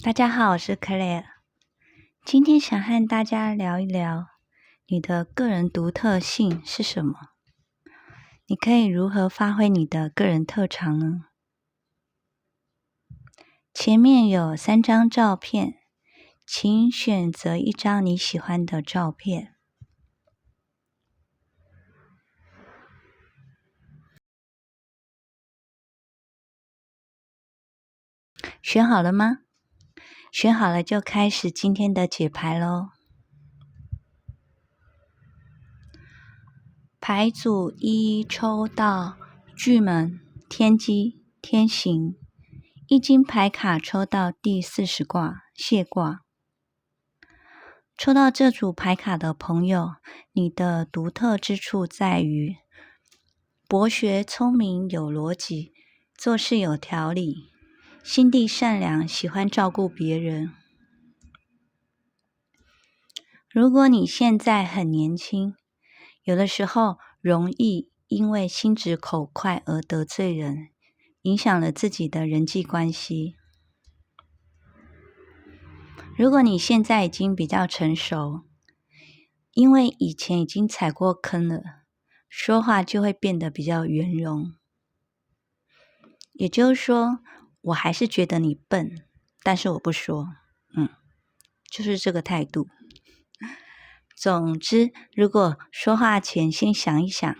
大家好，我是 Claire。今天想和大家聊一聊你的个人独特性是什么？你可以如何发挥你的个人特长呢？前面有3张照片，请选择一张你喜欢的照片。选好了吗？选好了就开始今天的解牌咯。牌组1抽到巨门、天机、天行，易经牌卡抽到第40卦谢卦。抽到这组牌卡的朋友，你的独特之处在于博学、聪明、有逻辑，做事有条理，心地善良，喜欢照顾别人。如果你现在很年轻，有的时候容易因为心直口快而得罪人，影响了自己的人际关系。如果你现在已经比较成熟，因为以前已经踩过坑了，说话就会变得比较圆融。也就是说，我还是觉得你笨，但是我不说，就是这个态度。总之，如果说话前先想一想，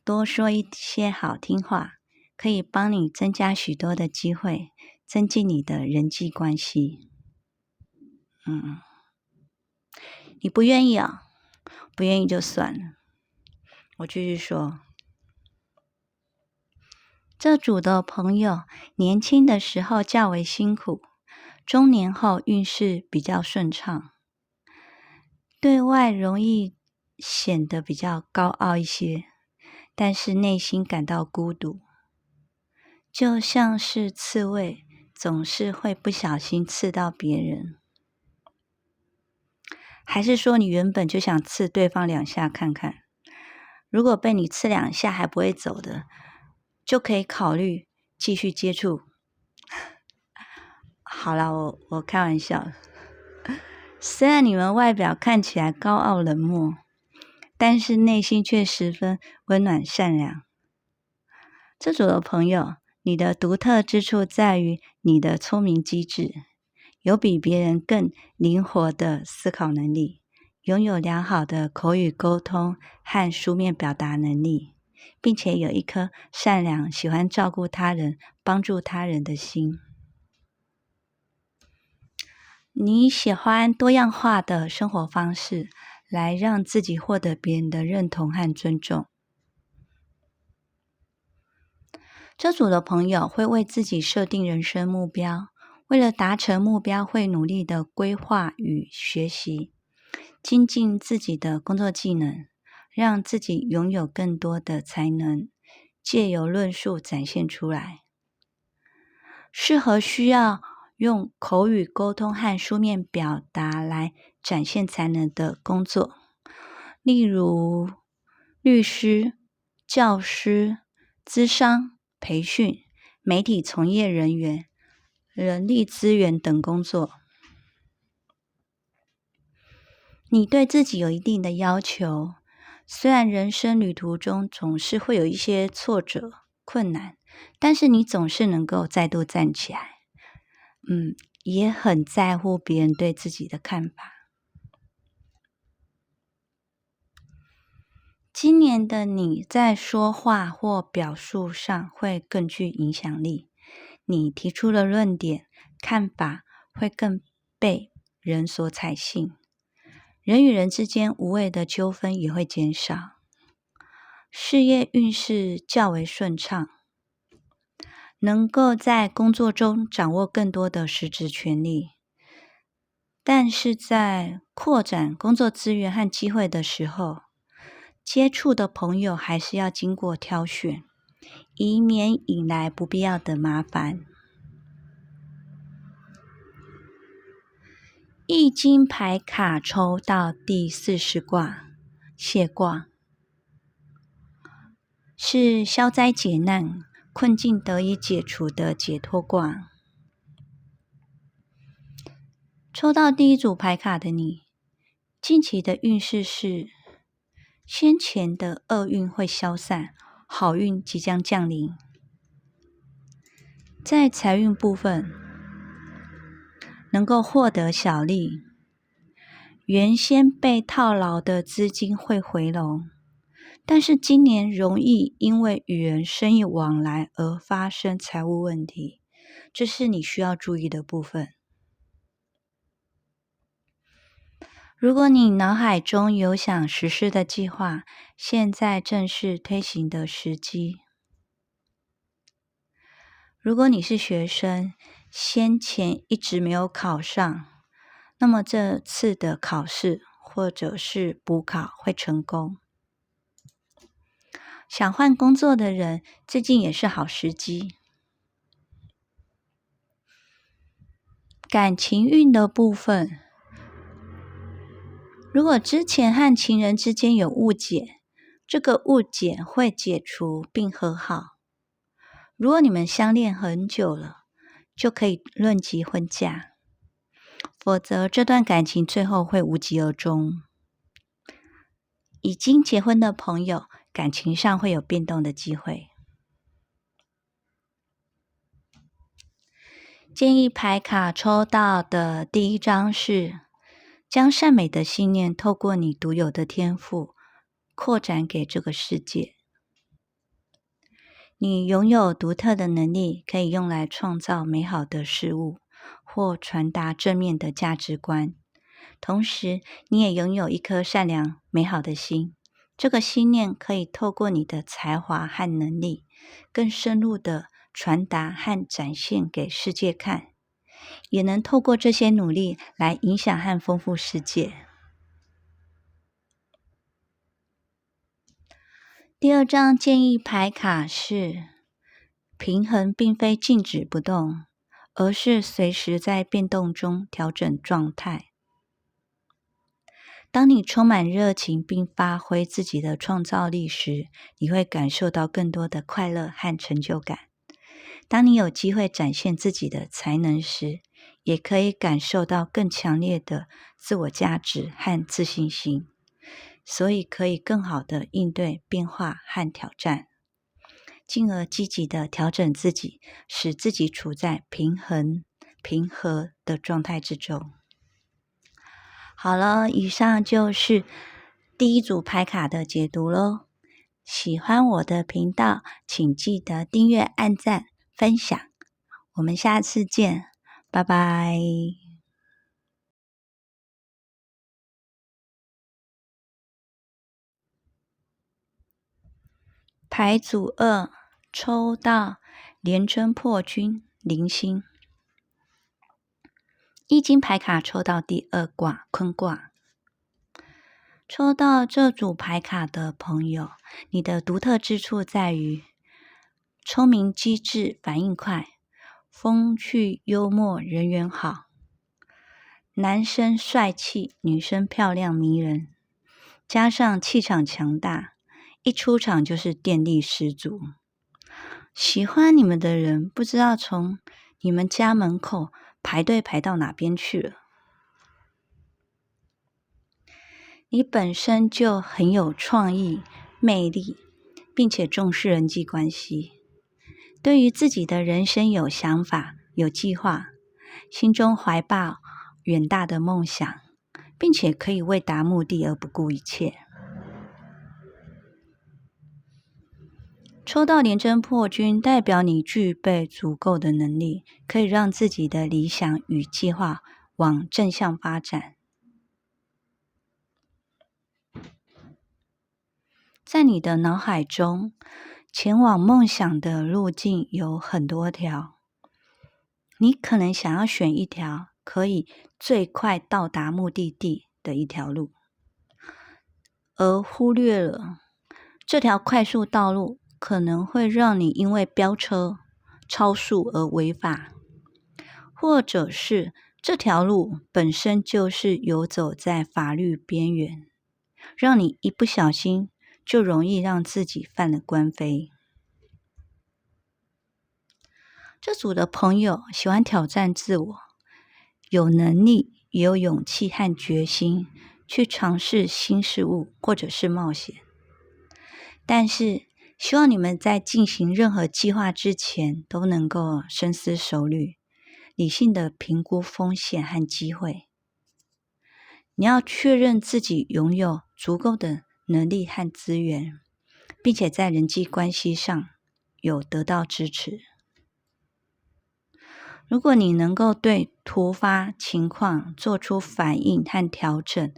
多说一些好听话，可以帮你增加许多的机会，增进你的人际关系。你不愿意啊？不愿意就算了。我继续说，这组的朋友年轻的时候较为辛苦，中年后运势比较顺畅，对外容易显得比较高傲一些，但是内心感到孤独，就像是刺猬，总是会不小心刺到别人。还是说你原本就想刺对方2下看看，如果被你刺2下还不会走的，就可以考虑继续接触。好啦，我开玩笑。虽然你们外表看起来高傲冷漠，但是内心却十分温暖善良。这组的朋友，你的独特之处在于你的聪明机智，有比别人更灵活的思考能力，拥有良好的口语沟通和书面表达能力，并且有一颗善良、喜欢照顾他人、帮助他人的心。你喜欢多样化的生活方式，来让自己获得别人的认同和尊重。这组的朋友会为自己设定人生目标，为了达成目标会努力的规划与学习，精进自己的工作技能，让自己拥有更多的才能，借由论述展现出来。适合需要用口语沟通和书面表达来展现才能的工作，例如律师、教师、咨商、培训、媒体从业人员、人力资源等工作。你对自己有一定的要求，虽然人生旅途中总是会有一些挫折、困难，但是你总是能够再度站起来。也很在乎别人对自己的看法。今年的你在说话或表述上会更具影响力，你提出的论点、看法会更被人所采信，人与人之间无谓的纠纷也会减少，事业运势较为顺畅，能够在工作中掌握更多的实质权利。但是在扩展工作资源和机会的时候，接触的朋友还是要经过挑选，以免引来不必要的麻烦。易经牌卡抽到第40卦谢卦，是消灾解难、困境得以解除的解脱卦。抽到第一组牌卡的你，近期的运势是先前的厄运会消散，好运即将降临。在财运部分，能够获得小利，原先被套牢的资金会回笼，但是今年容易因为与人生意往来而发生财务问题，这是你需要注意的部分。如果你脑海中有想实施的计划，现在正是推行的时机。如果你是学生，先前一直没有考上，那么这次的考试或者是补考会成功。想换工作的人，最近也是好时机。感情运的部分，如果之前和情人之间有误解，这个误解会解除并和好。如果你们相恋很久了，就可以论及婚嫁，否则这段感情最后会无疾而终。已经结婚的朋友，感情上会有变动的机会。建议牌卡抽到的第一张是将善美的信念透过你独有的天赋扩展给这个世界。你拥有独特的能力，可以用来创造美好的事物或传达正面的价值观。同时，你也拥有一颗善良美好的心，这个信念可以透过你的才华和能力，更深入的传达和展现给世界看，也能透过这些努力来影响和丰富世界。第二张建议牌卡是平衡并非静止不动，而是随时在变动中调整状态。当你充满热情并发挥自己的创造力时，你会感受到更多的快乐和成就感。当你有机会展现自己的才能时，也可以感受到更强烈的自我价值和自信心，所以可以更好的应对变化和挑战，进而积极的调整自己，使自己处在平和的状态之中。好了，以上就是第一组牌卡的解读咯。喜欢我的频道，请记得订阅、按赞、分享。我们下次见，拜拜。牌组2抽到廉贞破军零星，易经牌卡抽到第2卦坤卦。抽到这组牌卡的朋友，你的独特之处在于聪明机智、反应快，风趣幽默，人缘好。男生帅气，女生漂亮迷人，加上气场强大，一出场就是电力十足。喜欢你们的人不知道从你们家门口排队排到哪边去了。你本身就很有创意、魅力，并且重视人际关系，对于自己的人生有想法、有计划，心中怀抱远大的梦想，并且可以为达目的而不顾一切。抽到廉贞破军，代表你具备足够的能力，可以让自己的理想与计划往正向发展。在你的脑海中，前往梦想的路径有很多条，你可能想要选一条可以最快到达目的地的一条路，而忽略了这条快速道路可能会让你因为飙车、超速而违法，或者是这条路本身就是游走在法律边缘，让你一不小心就容易让自己犯了官非。这组的朋友喜欢挑战自我，有能力、也有勇气和决心去尝试新事物或者是冒险。但是希望你们在进行任何计划之前都能够深思熟虑，理性的评估风险和机会。你要确认自己拥有足够的能力和资源，并且在人际关系上有得到支持。如果你能够对突发情况做出反应和调整，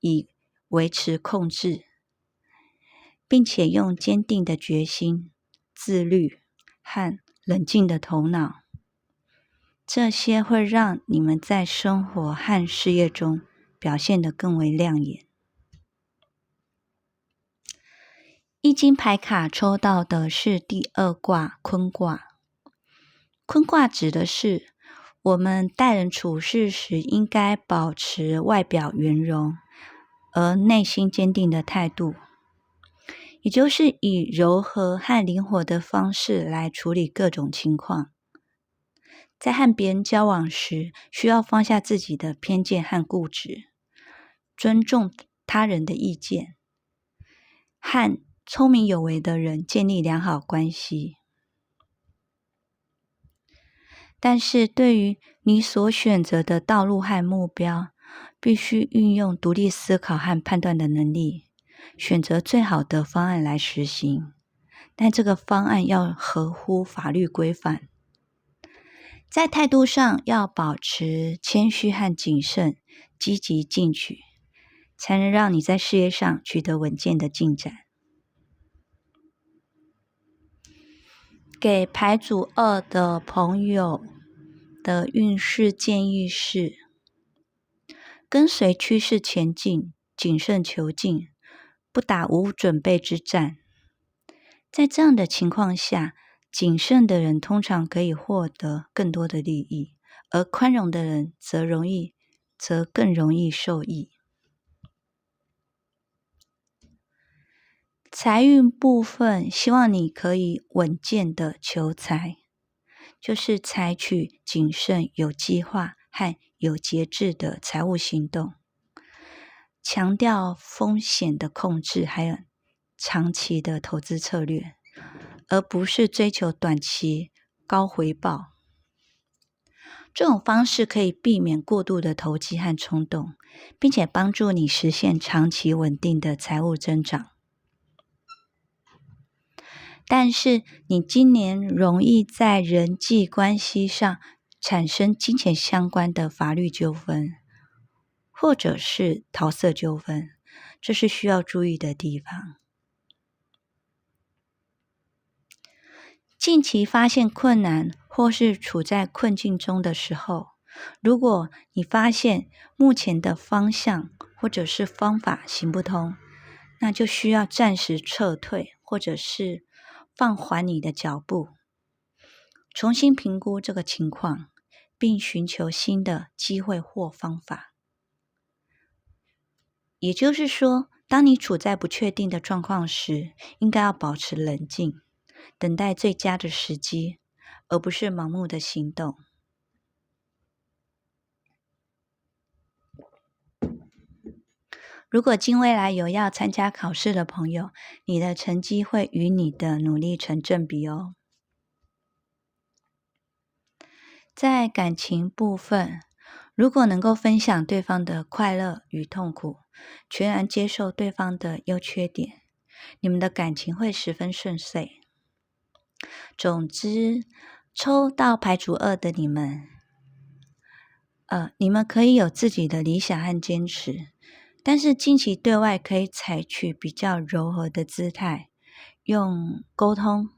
以维持控制，并且用坚定的决心、自律和冷静的头脑，这些会让你们在生活和事业中表现得更为亮眼。易经牌卡抽到的是第2卦坤卦。坤卦指的是我们待人处事时应该保持外表圆融而内心坚定的态度，也就是以柔和和灵活的方式来处理各种情况。在和别人交往时，需要放下自己的偏见和固执，尊重他人的意见，和聪明有为的人建立良好关系。但是对于你所选择的道路和目标，必须运用独立思考和判断的能力，选择最好的方案来实行。但这个方案要合乎法律规范。在态度上要保持谦虚和谨慎，积极进取，才能让你在事业上取得稳健的进展。给牌组2的朋友的运势建议是：跟随趋势前进，谨慎求进，不打无准备之战。在这样的情况下，谨慎的人通常可以获得更多的利益，而宽容的人则更容易受益。财运部分，希望你可以稳健的求财，就是采取谨慎、有计划和有节制的财务行动，强调风险的控制，还有长期的投资策略，而不是追求短期高回报。这种方式可以避免过度的投机和冲动，并且帮助你实现长期稳定的财务增长。但是你今年容易在人际关系上产生金钱相关的法律纠纷，或者是桃色纠纷，这是需要注意的地方。近期发现困难或是处在困境中的时候，如果你发现目前的方向或者是方法行不通，那就需要暂时撤退，或者是放缓你的脚步，重新评估这个情况，并寻求新的机会或方法。也就是说，当你处在不确定的状况时，应该要保持冷静，等待最佳的时机，而不是盲目的行动。如果近未来有要参加考试的朋友，你的成绩会与你的努力成正比哦。在感情部分，如果能够分享对方的快乐与痛苦，全然接受对方的优缺点，你们的感情会十分顺遂。总之，抽到牌组2的你们可以有自己的理想和坚持，但是近期对外可以采取比较柔和的姿态，用沟通、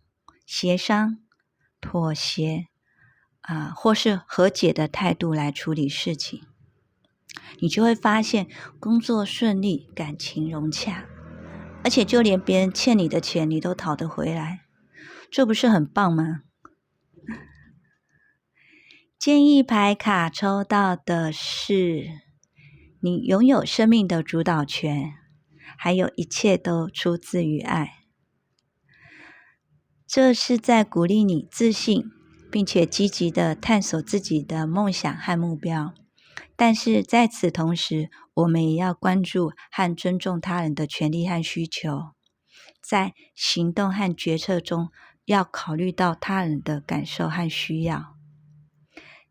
协商、妥协或是和解的态度来处理事情，你就会发现工作顺利，感情融洽，而且就连别人欠你的钱你都讨得回来，这不是很棒吗？建议牌卡抽到的是你拥有生命的主导权，还有一切都出自于爱。这是在鼓励你自信，并且积极的探索自己的梦想和目标，但是在此同时，我们也要关注和尊重他人的权利和需求，在行动和决策中要考虑到他人的感受和需要，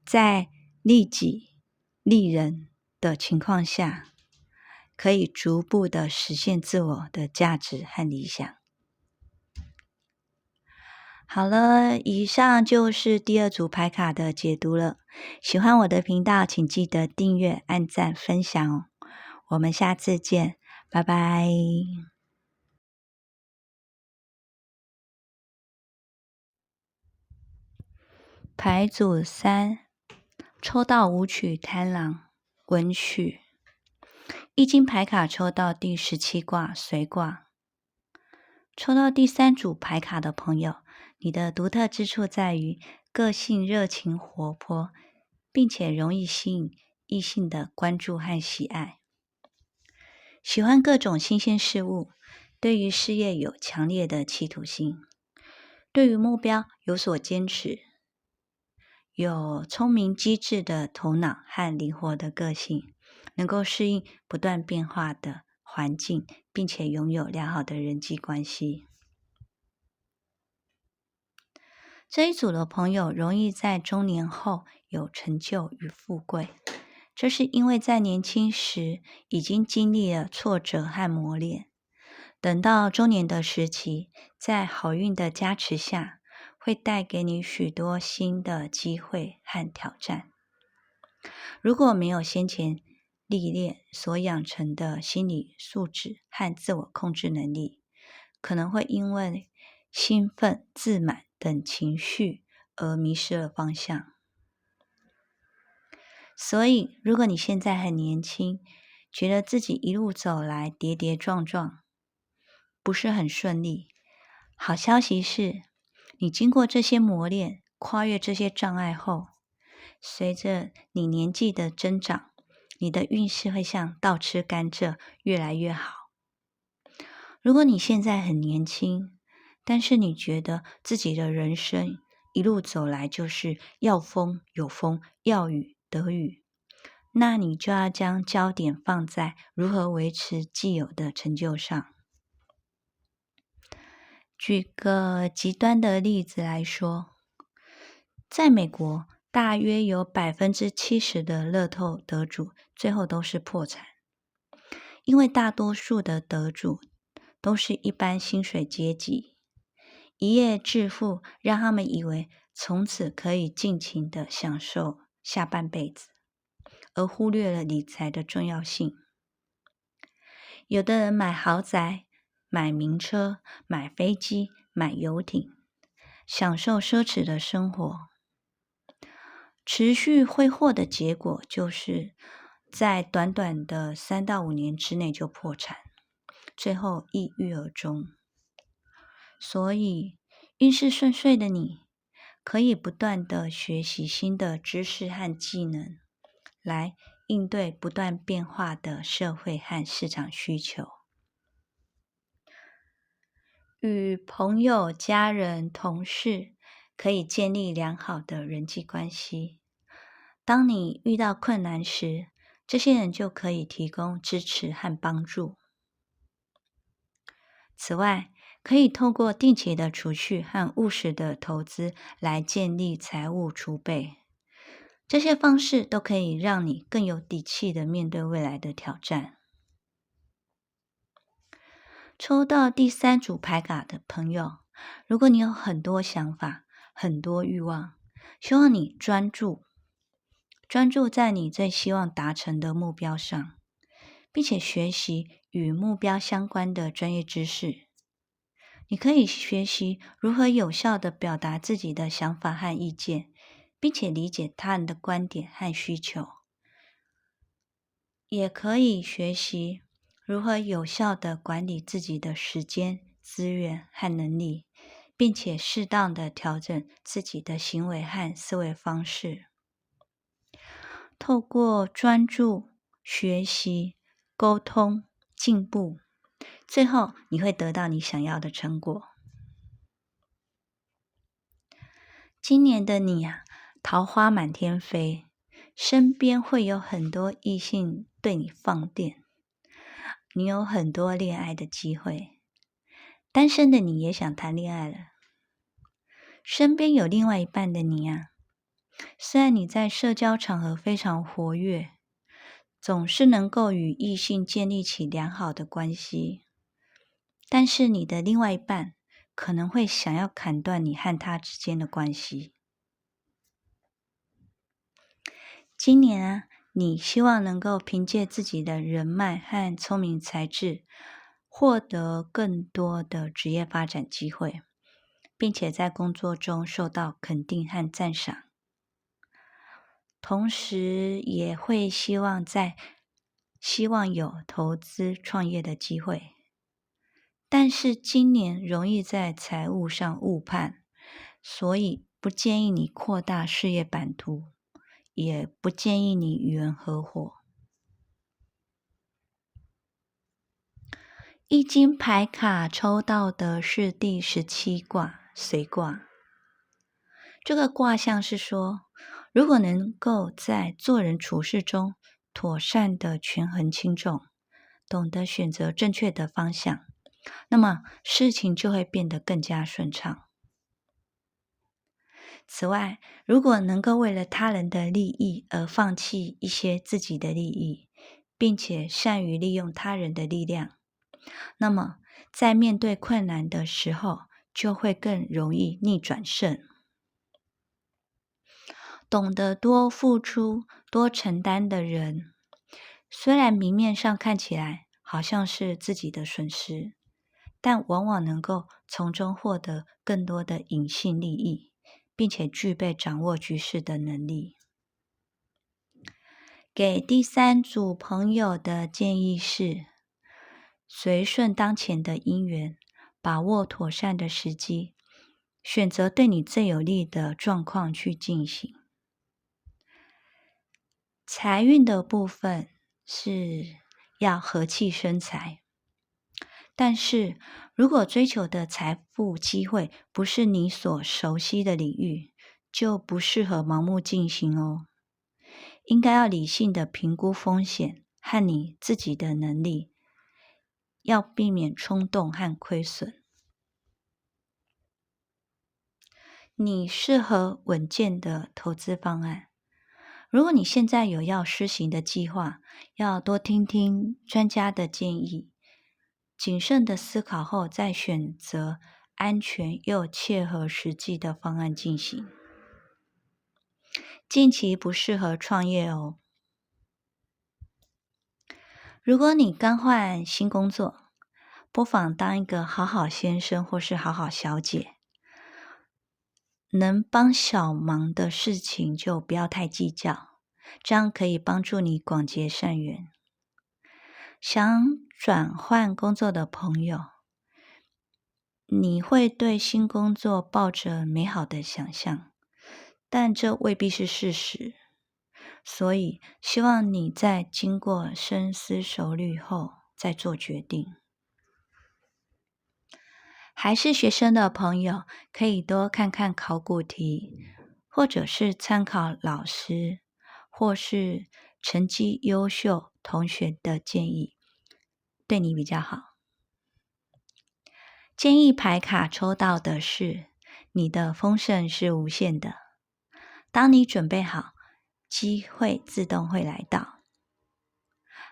在利己利人的情况下，可以逐步的实现自我的价值和理想。好了，以上就是第二组牌卡的解读了。喜欢我的频道，请记得订阅、按赞、分享哦。我们下次见，拜拜。牌组3，抽到舞曲贪狼文曲。易经牌卡抽到第17卦随卦。抽到第3组牌卡的朋友，你的独特之处在于个性热情活泼，并且容易吸引异性的关注和喜爱。喜欢各种新鲜事物，对于事业有强烈的企图心，对于目标有所坚持，有聪明机智的头脑和灵活的个性，能够适应不断变化的环境，并且拥有良好的人际关系。这一组的朋友容易在中年后有成就与富贵，这是因为在年轻时已经经历了挫折和磨练，等到中年的时期，在好运的加持下，会带给你许多新的机会和挑战。如果没有先前历练所养成的心理素质和自我控制能力，可能会因为兴奋、自满等情绪而迷失了方向。所以，如果你现在很年轻，觉得自己一路走来跌跌撞撞，不是很顺利，好消息是，你经过这些磨练，跨越这些障碍后，随着你年纪的增长，你的运势会像倒吃甘蔗，越来越好。如果你现在很年轻，但是你觉得自己的人生一路走来就是要风有风，要雨得雨，那你就要将焦点放在如何维持既有的成就上。举个极端的例子来说，在美国，大约有70%的乐透得主最后都是破产，因为大多数的得主都是一般薪水阶级，一夜致富让他们以为从此可以尽情的享受下半辈子，而忽略了理财的重要性。有的人买豪宅、买名车、买飞机、买游艇，享受奢侈的生活，持续挥霍的结果就是在短短的3到5年之内就破产，最后抑郁而终。所以运势顺遂的你，可以不断的学习新的知识和技能，来应对不断变化的社会和市场需求。与朋友、家人、同事可以建立良好的人际关系。当你遇到困难时，这些人就可以提供支持和帮助。此外，可以透过定期的储蓄和务实的投资来建立财务储备。这些方式都可以让你更有底气的面对未来的挑战。抽到第3组牌卡的朋友，如果你有很多想法、很多欲望，希望你专注在你最希望达成的目标上，并且学习与目标相关的专业知识。你可以学习如何有效地表达自己的想法和意见，并且理解他人的观点和需求。也可以学习如何有效地管理自己的时间、资源和能力，并且适当地调整自己的行为和思维方式。透过专注、学习、沟通、进步，最后你会得到你想要的成果。今年的你桃花满天飞，身边会有很多异性对你放电，你有很多恋爱的机会。单身的你也想谈恋爱了，身边有另外一半的你啊，虽然你在社交场合非常活跃，总是能够与异性建立起良好的关系，但是你的另外一半可能会想要砍断你和他之间的关系。今年啊，你希望能够凭借自己的人脉和聪明才智，获得更多的职业发展机会，并且在工作中受到肯定和赞赏。同时也会希望有投资创业的机会，但是今年容易在财务上误判，所以不建议你扩大事业版图，也不建议你与人合伙。易经牌卡抽到的是第17卦随卦，这个卦象是说，如果能够在做人处事中妥善的权衡轻重，懂得选择正确的方向，那么事情就会变得更加顺畅。此外，如果能够为了他人的利益而放弃一些自己的利益，并且善于利用他人的力量，那么在面对困难的时候，就会更容易逆转胜。懂得多付出、多承担的人，虽然明面上看起来好像是自己的损失，但往往能够从中获得更多的隐性利益，并且具备掌握局势的能力。给第3组朋友的建议是，随顺当前的因缘，把握妥善的时机，选择对你最有利的状况去进行。财运的部分是要和气生财，但是如果追求的财富机会不是你所熟悉的领域，就不适合盲目进行哦。应该要理性的评估风险和你自己的能力，要避免冲动和亏损。你适合稳健的投资方案。如果你现在有要施行的计划，要多听听专家的建议，谨慎的思考后再选择安全又切合实际的方案进行。近期不适合创业哦。如果你刚换新工作，不妨当一个好好先生或是好好小姐，能帮小忙的事情就不要太计较，这样可以帮助你广结善缘。想转换工作的朋友，你会对新工作抱着美好的想象，但这未必是事实，所以希望你在经过深思熟虑后再做决定。还是学生的朋友，可以多看看考古题，或者是参考老师，或是成绩优秀同学的建议，对你比较好。建议牌卡抽到的是，你的丰盛是无限的，当你准备好，机会自动会来到。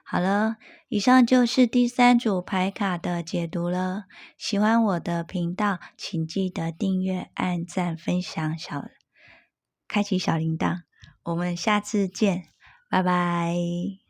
好了，以上就是第3组牌卡的解读了。喜欢我的频道，请记得订阅、按赞、分享、开启小铃铛。我们下次见，拜拜。